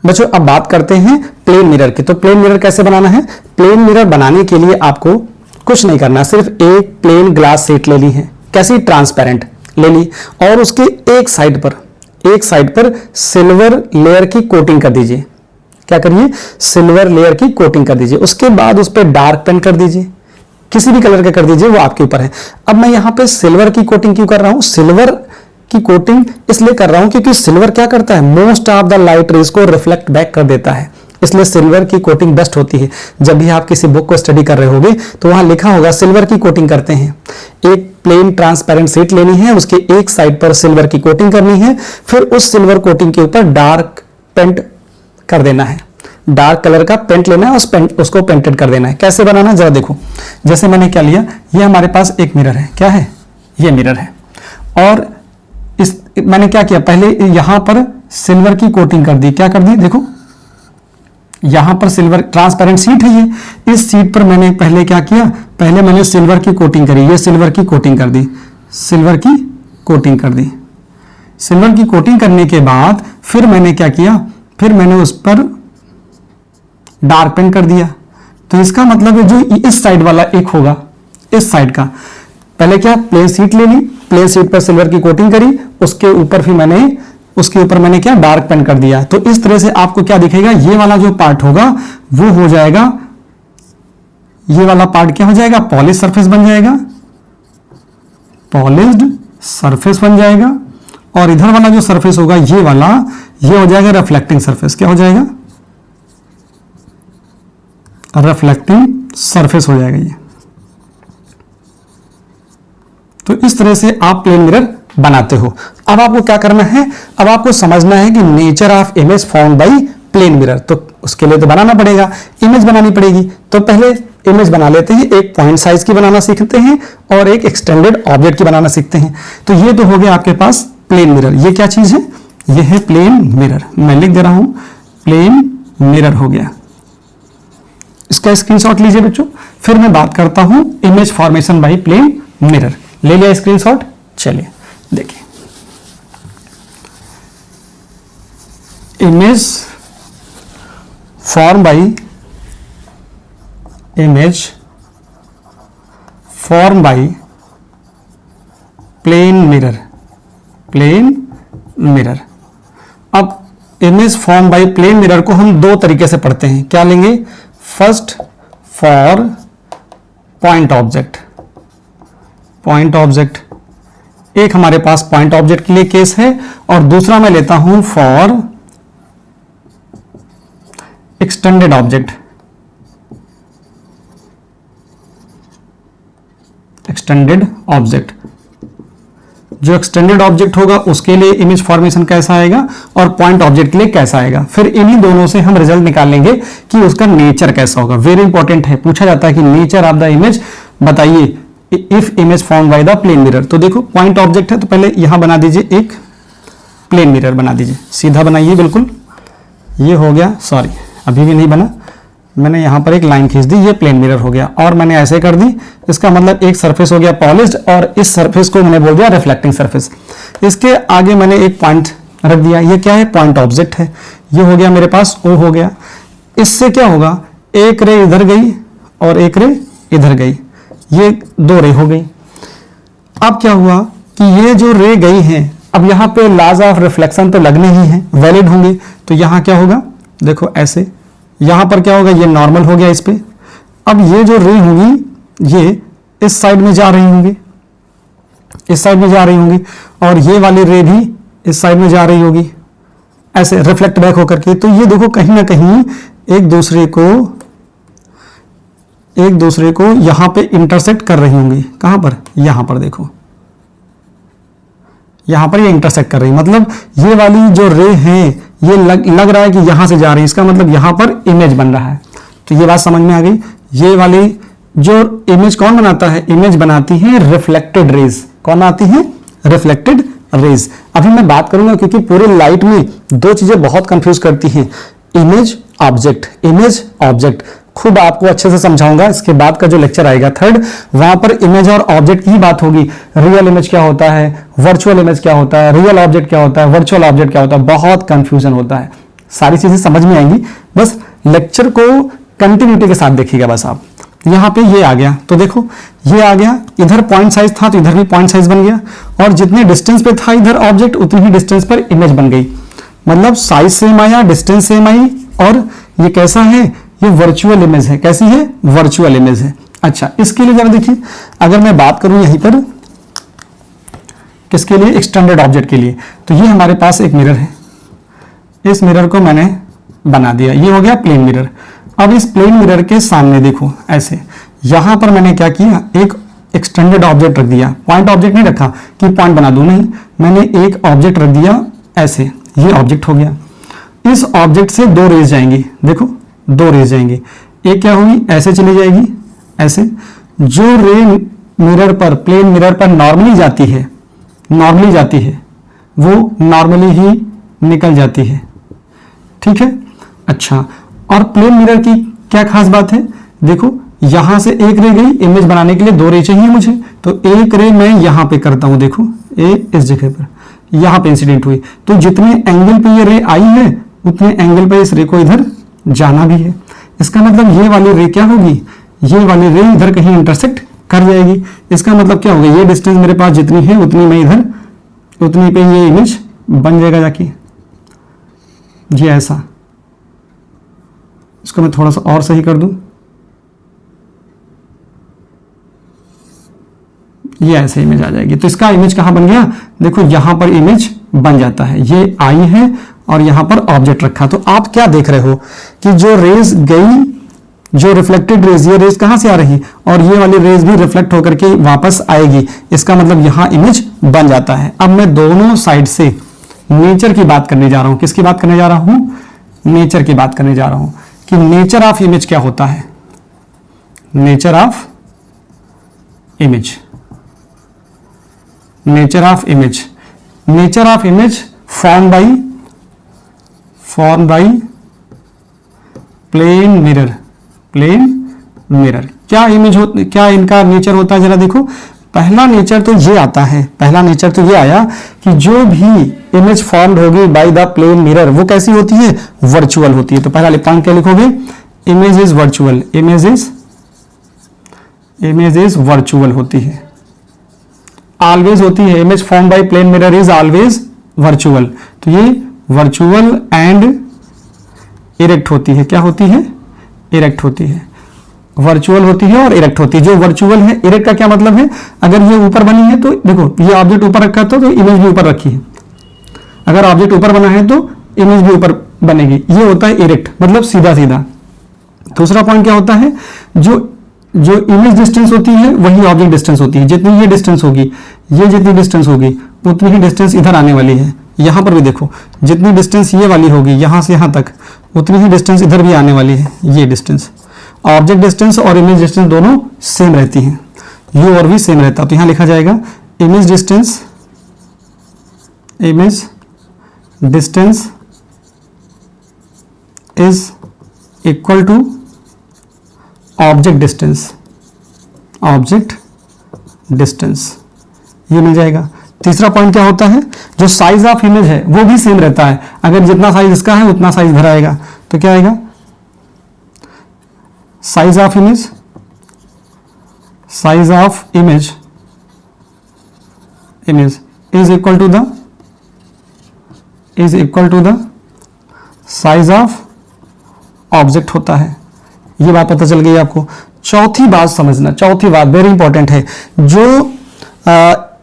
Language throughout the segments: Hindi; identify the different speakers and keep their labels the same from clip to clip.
Speaker 1: बच्चों अब बात करते हैं प्लेन मिरर की। तो प्लेन मिरर कैसे बनाना है? प्लेन मिरर बनाने के लिए आपको कुछ नहीं करना, सिर्फ एक प्लेन ग्लास शीट ले ली है, कैसी? ट्रांसपेरेंट ले ली, और उसके एक साइड पर सिल्वर लेयर की कोटिंग कर दीजिए। क्या करिए? सिल्वर लेयर की कोटिंग कर दीजिए। उसके बाद उस पर डार्क पेन कर दीजिए, किसी भी कलर का कर दीजिए, वो आपके ऊपर है। अब मैं यहां पे सिल्वर की कोटिंग क्यों कर रहा हूं? सिल्वर की कोटिंग इसलिए कर रहा हूं क्योंकि सिल्वर क्या करता है? Most of the light rays को रिफ्लेक्ट बैक कर देता है, इसलिए सिल्वर की कोटिंग बेस्ट होती है। जब भी आप किसी बुक को स्टडी कर रहे होगे तो वहां लिखा होगा सिल्वर की कोटिंग करते हैं। एक प्लेन ट्रांसपेरेंट शीट लेनी है, उसके एक साइड पर सिल्वर की कोटिंग करनी है, फिर उस सिल्वर कोटिंग के ऊपर डार्क पेंट कर देना है, डार्क कलर का पेंट लेना है, उसको पेंटेड कर देना है। कैसे बनाना जरा देखो। जैसे मैंने क्या लिया, ये हमारे पास एक मिरर है, क्या है? ये मिरर है, और मैंने क्या किया, पहले यहां पर सिल्वर की कोटिंग कर दी। क्या कर दी? देखो यहां पर सिल्वर ट्रांसपेरेंट शीट है ये, इस शीट पर मैंने पहले क्या किया, पहले मैंने सिल्वर की कोटिंग करी, ये सिल्वर की कोटिंग कर दी, सिल्वर की कोटिंग कर दी। सिल्वर की कोटिंग करने के बाद फिर मैंने क्या किया, फिर मैंने उस पर डार्क पेंट कर दिया। तो इसका मतलब है जो इस साइड वाला एक होगा, इस साइड का, पहले क्या प्लेन शीट ले ली, प्लेन शीट पर सिल्वर की कोटिंग करी, उसके ऊपर मैंने क्या डार्क पेंट कर दिया। तो इस तरह से आपको क्या दिखेगा, ये वाला जो पार्ट होगा वो हो जाएगा, ये वाला पार्ट क्या हो जाएगा? पॉलिश सरफेस बन जाएगा, पॉलिश्ड सरफेस बन जाएगा। और इधर वाला जो सरफेस होगा ये वाला, ये हो जाएगा रिफ्लेक्टिंग सरफेस। क्या हो जाएगा? रिफ्लेक्टिंग सरफेस हो जाएगा ये। तो इस तरह से आप प्लेन मिरर बनाते हो। अब आपको क्या करना है, अब आपको समझना है कि nature of image form by plane mirror. तो उसके लिए तो बनाना पड़ेगा, इमेज बनानी पड़ेगी। तो पहले इमेज बना लेते हैं, एक पॉइंट साइज की बनाना सीखते हैं और एक एक्सटेंडेड ऑब्जेक्ट की बनाना सीखते हैं। तो ये तो हो गया आपके पास प्लेन मिरर। ये क्या चीज है? ये है प्लेन मिरर। मैं लिख दे रहा हूं, प्लेन मिरर हो गया। इसका स्क्रीनशॉट लीजिए बच्चों। फिर मैं बात करता हूं image formation by plane mirror. ले लिया स्क्रीनशॉट? चलिए देखिए, image form by plane mirror, plane mirror. अब image form by plane mirror को हम दो तरीके से पढ़ते हैं। क्या लेंगे? First for point object, point object एक हमारे पास पॉइंट ऑब्जेक्ट के लिए केस है, और दूसरा मैं लेता हूं for extended object, extended object. जो एक्सटेंडेड ऑब्जेक्ट होगा उसके लिए इमेज फॉर्मेशन कैसा आएगा और पॉइंट ऑब्जेक्ट के लिए कैसा आएगा। फिर इन्हीं दोनों से हम रिजल्ट निकालेंगे कि उसका नेचर कैसा होगा। वेरी इंपॉर्टेंट है, पूछा जाता है कि नेचर ऑफ द इमेज बताइए if image form by the plane mirror. तो देखो पॉइंट ऑब्जेक्ट है, तो पहले यहां बना दीजिए, एक प्लेन मिरर बना दीजिए, सीधा बनाइए बिल्कुल। ये हो गया, सॉरी अभी भी नहीं बना, मैंने यहां पर एक लाइन खींच दी, ये प्लेन मिरर हो गया। और मैंने ऐसे कर दी, इसका मतलब एक सरफेस हो गया पॉलिश्ड और इस सरफेस को मैंने बोल दिया रिफ्लेक्टिंग सरफेस। इसके आगे मैंने एक पॉइंट रख दिया, ये क्या है? पॉइंट ऑब्जेक्ट है। ये हो गया मेरे पास, ओ हो गया। इससे क्या होगा, एक रे इधर गई और एक रे इधर गई, ये दो रे हो गई। अब क्या हुआ कि ये जो रे गई हैं, अब यहां पे लॉज ऑफ रिफ्लेक्शन तो लगने ही हैं, वैलिड होंगे। तो यहां क्या होगा, देखो ऐसे, यहां पर क्या होगा, ये नॉर्मल हो गया इस पे। अब ये जो रे होंगी ये इस साइड में जा रही होंगी, इस साइड में जा रही होंगी, और ये वाली रे भी इस साइड में जा रही होगी, ऐसे रिफ्लेक्ट बैक होकर के। तो ये देखो कहीं ना कहीं एक दूसरे को यहां पे इंटरसेक्ट कर रही होंगी। कहां पर? यहां पर देखो, यहां पर ये इंटरसेक्ट कर रही, मतलब ये वाली जो रे है ये लग रहा है कि यहां से जा रही है, इसका मतलब यहां पर इमेज बन रहा है। तो ये बात समझ में आ गई। ये वाली जो इमेज कौन बनाता है? इमेज बनाती है रिफ्लेक्टेड रेज। कौन आती है? Reflected raise. अभी मैं बात करूंगा क्योंकि पूरे लाइट में दो चीजें बहुत कंफ्यूज करती हैं, इमेज ऑब्जेक्ट, इमेज ऑब्जेक्ट। खुद आपको अच्छे से समझाऊंगा, इसके बाद का जो लेक्चर आएगा थर्ड, वहां पर इमेज और ऑब्जेक्ट की बात होगी। रियल इमेज क्या होता है, वर्चुअल इमेज क्या होता है, रियल ऑब्जेक्ट क्या होता है, वर्चुअल ऑब्जेक्ट क्या होता है, बहुत कंफ्यूजन होता है। सारी चीजें समझ में आएंगी, बस लेक्चर को कंटिन्यूटी के साथ देखिएगा बस आप। यहाँ पे ये आ गया तो देखो ये आ गया, इधर पॉइंट साइज था तो इधर भी पॉइंट साइज बन गया, और जितने डिस्टेंस पे था इधर ऑब्जेक्ट उतनी ही डिस्टेंस पर इमेज बन गई। मतलब साइज सेम आया, डिस्टेंस सेम आई, और ये कैसा है, ये वर्चुअल इमेज है। कैसी है, वर्चुअल इमेज है। अच्छा, इसके लिए जरा देखिए, अगर मैं बात करूं यहीं पर किसके लिए, एक्सटेंडेड ऑब्जेक्ट के लिए, तो ये हमारे पास एक मिरर है, इस मिरर को मैंने बना दिया, ये हो गया प्लेन मिरर। अब इस प्लेन मिरर के सामने देखो ऐसे, यहां पर मैंने क्या किया, एक एक्सटेंडेड ऑब्जेक्ट रख दिया। पॉइंट ऑब्जेक्ट नहीं रखा कि पॉइंट बना दूं, नहीं, मैंने एक ऑब्जेक्ट रख दिया ऐसे, ये ऑब्जेक्ट हो गया। इस ऑब्जेक्ट से दो रेज जाएंगी, देखो दो रेज जाएंगी, एक क्या होगी, ऐसे चली जाएगी, ऐसे। जो रे मिरर पर, प्लेन मिरर पर नॉर्मली जाती है, नॉर्मली जाती है, वो नॉर्मली ही निकल जाती है, ठीक है। अच्छा, और प्लेन मिरर की क्या खास बात है, देखो यहां से एक रे गई, इमेज बनाने के लिए दो रे चाहिए मुझे, तो एक रे मैं यहां पे करता हूं, देखो ए इस जगह पर, यहां पे इंसिडेंट हुई, तो जितने एंगल पे ये रे आई है उतने एंगल पे इस रे को इधर जाना भी है। इसका मतलब ये वाली रे क्या होगी, ये वाली रे इधर कहीं इंटरसेक्ट कर जाएगी। इसका मतलब क्या होगा, ये डिस्टेंस मेरे पास जितनी है उतनी मैं इधर, उतनी पे ये इमेज बन जाएगा जाके, ये ऐसा। इसको मैं थोड़ा सा और सही कर दूं, ये ऐसे इमेज आ जाएगी। तो इसका इमेज कहां बन गया, देखो यहां पर इमेज बन जाता है, ये आई है और यहां पर ऑब्जेक्ट रखा। तो आप क्या देख रहे हो कि जो रेज गई, जो रिफ्लेक्टेड रेज, ये रेज कहां से आ रही, और ये वाली रेज भी रिफ्लेक्ट होकर के वापस आएगी। इसका मतलब यहां इमेज बन जाता है। अब मैं दोनों साइड से नेचर की बात करने जा रहा हूं। किसकी बात करने जा रहा हूं, नेचर की बात करने जा रहा हूं कि नेचर ऑफ इमेज क्या होता है। Nature of image, nature of image, nature of image form by plane mirror, plane mirror. क्या इमेज हो, क्या इनका नेचर होता है, जरा देखो। पहला नेचर तो ये आता है, पहला नेचर तो ये आया कि जो भी इमेज फॉर्म्ड होगी बाय द प्लेन मिरर वो कैसी होती है, वर्चुअल होती है। तो पहला पॉइंट क्या लिखोगे, image is virtual, image is virtual होती है, ऑलवेज होती है। Image form by plane mirror is always virtual. तो ये वर्चुअल एंड इरेक्ट होती है। क्या होती है, इरेक्ट होती है। वर्चुअल होती है और इरेक्ट होती है। जो वर्चुअल है, इरेक्ट का क्या मतलब है, अगर ये ऊपर बनी है तो देखो ये ऑब्जेक्ट ऊपर रखा था तो इमेज भी ऊपर रखी है, अगर ऑब्जेक्ट ऊपर बना है तो इमेज भी ऊपर बनेगी। ये होता है इरेक्ट, मतलब सीधा सीधा। दूसरा पॉइंट क्या होता है, जो इमेज डिस्टेंस होती है वही ऑब्जेक्ट डिस्टेंस होती है। जितनी ये डिस्टेंस होगी, ये जितनी डिस्टेंस होगी उतनी ही डिस्टेंस इधर आने वाली है। यहां पर भी देखो, जितनी डिस्टेंस ये वाली होगी यहां से यहां तक, उतनी ही डिस्टेंस इधर भी आने वाली है। ये डिस्टेंस, ऑब्जेक्ट डिस्टेंस और इमेज डिस्टेंस दोनों सेम रहती हैं, यू और भी सेम रहता है। तो यहां लिखा जाएगा image distance, image distance is equal to object distance, object distance, ये मिल जाएगा। तीसरा पॉइंट क्या होता है, जो साइज ऑफ इमेज है वो भी सेम रहता है। अगर जितना साइज इसका है उतना साइज इधर आएगा, तो क्या आएगा, size of image, size of image is equal to the size of object होता है। ये बात पता चल गई आपको। चौथी बात समझना, चौथी बात वेरी इंपॉर्टेंट है। जो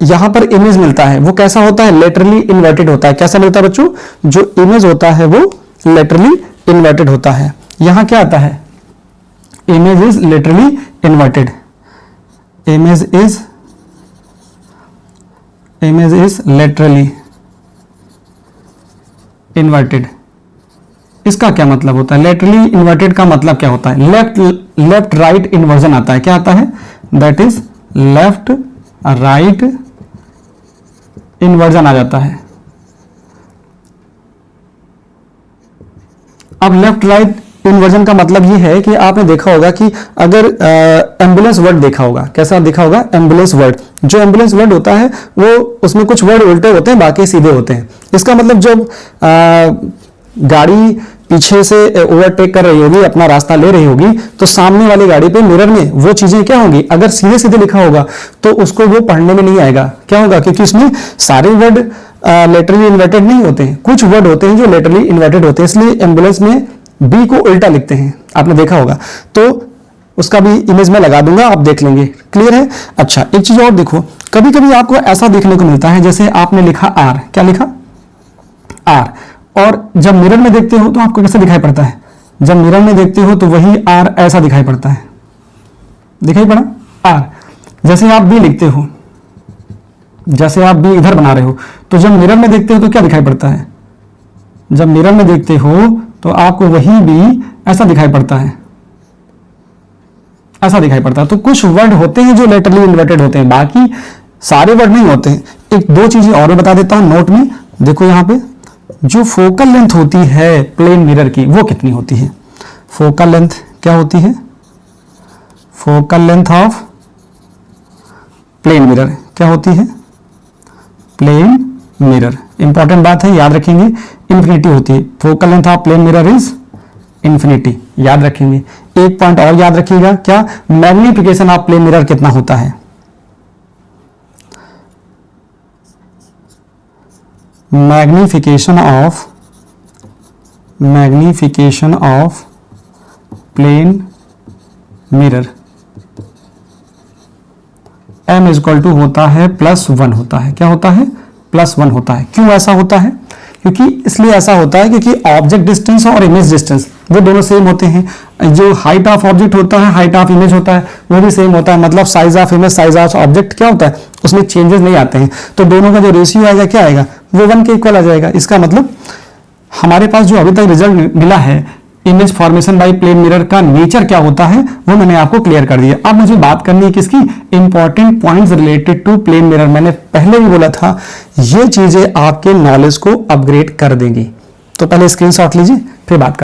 Speaker 1: यहां पर इमेज मिलता है वो कैसा होता है, लेटरली इन्वर्टेड होता है। कैसा मिलता है बच्चों, जो इमेज होता है वो लेटरली इन्वर्टेड होता है। यहां क्या आता है, image is laterally inverted, image is laterally inverted. इसका क्या मतलब होता है, लेटरली इन्वर्टेड का मतलब क्या होता है, लेफ्ट राइट इन्वर्जन आता है। क्या आता है, that is left right inversion आ जाता है। अब लेफ्ट राइट इन्वर्जन का मतलब ये है कि आपने देखा होगा कि अगर एम्बुलेंस वर्ड देखा होगा, कैसा देखा होगा, एम्बुलेंस वर्ड। जो एम्बुलेंस वर्ड होता है वो उसमें कुछ वर्ड उल्टे होते हैं, बाकी सीधे होते हैं। इसका मतलब जब गाड़ी पीछे से ओवरटेक कर रही होगी, अपना रास्ता ले रही होगी, तो सामने वाली गाड़ी पे मिरर में वो चीजें क्या होंगी, अगर सीधे सीधे लिखा होगा तो उसको वो पढ़ने में नहीं आएगा। क्या होगा, क्योंकि उसमें सारे वर्ड लेटरली इन्वर्टेड नहीं होते हैं, कुछ वर्ड होते हैं जो लेटरली इन्वर्टेड होते हैं, इसलिए एम्बुलेंस में बी को उल्टा लिखते हैं, आपने देखा होगा। तो उसका भी इमेज में लगा दूंगा, आप देख लेंगे। क्लियर है। अच्छा, एक चीज और देखो, कभी कभी आपको ऐसा देखने को मिलता है, जैसे आपने लिखा आर, क्या लिखा, आर, और जब मिरर में देखते हो तो आपको कैसे दिखाई पड़ता है, जब मिरर में देखते हो तो वही आर ऐसा दिखाई पड़ता है, दिखाई पड़ा आर। जैसे आप बी लिखते हो, जैसे आप बी इधर बना रहे हो, तो जब मिरर में देखते हो तो क्या दिखाई पड़ता है, जब मिरर में देखते हो तो आपको वही बी ऐसा दिखाई पड़ता है, ऐसा दिखाई पड़ता है। तो कुछ वर्ड होते हैं जो लेटरली इन्वर्टेड होते हैं, बाकी सारे वर्ड नहीं होते हैं। एक दो चीजें और मैं बता देता हूं नोट में, देखो यहां पे जो फोकल लेंथ होती है प्लेन मिरर की वो कितनी होती है, फोकल लेंथ क्या होती है, focal length of plane mirror क्या होती है, प्लेन मिरर, इंपॉर्टेंट बात है, याद रखेंगे, इन्फिनिटी होती है। Focal length of plane mirror is infinity, याद रखेंगे। एक पॉइंट और याद रखिएगा, क्या, मैग्निफिकेशन ऑफ प्लेन मिरर कितना होता है, magnification of plane mirror m equal to होता है +1 होता है, क्या होता है, +1 होता है। क्यों ऐसा होता है, क्योंकि इसलिए ऐसा होता है क्योंकि ऑब्जेक्ट डिस्टेंस और इमेज डिस्टेंस वो दोनों सेम होते हैं। जो हाइट ऑफ ऑब्जेक्ट होता है, हाइट ऑफ इमेज होता है, वो भी सेम होता है, मतलब size of image, size of object क्या होता है, उसमें चेंजेस नहीं आते हैं। तो दोनों का जो रेशियो आएगा क्या आएगा, वो 1 के इक्वल आ जाएगा। इसका मतलब हमारे पास जो अभी तक रिजल्ट मिला है image formation by plane mirror का नेचर क्या होता है वो मैंने आपको क्लियर कर दिया। अब मुझे बात करनी है किसकी, important points related to plane mirror. मैंने पहले भी बोला था ये चीजें आपके नॉलेज को अपग्रेड कर देंगी। तो पहले स्क्रीनशॉट लीजिए, फिर बात कर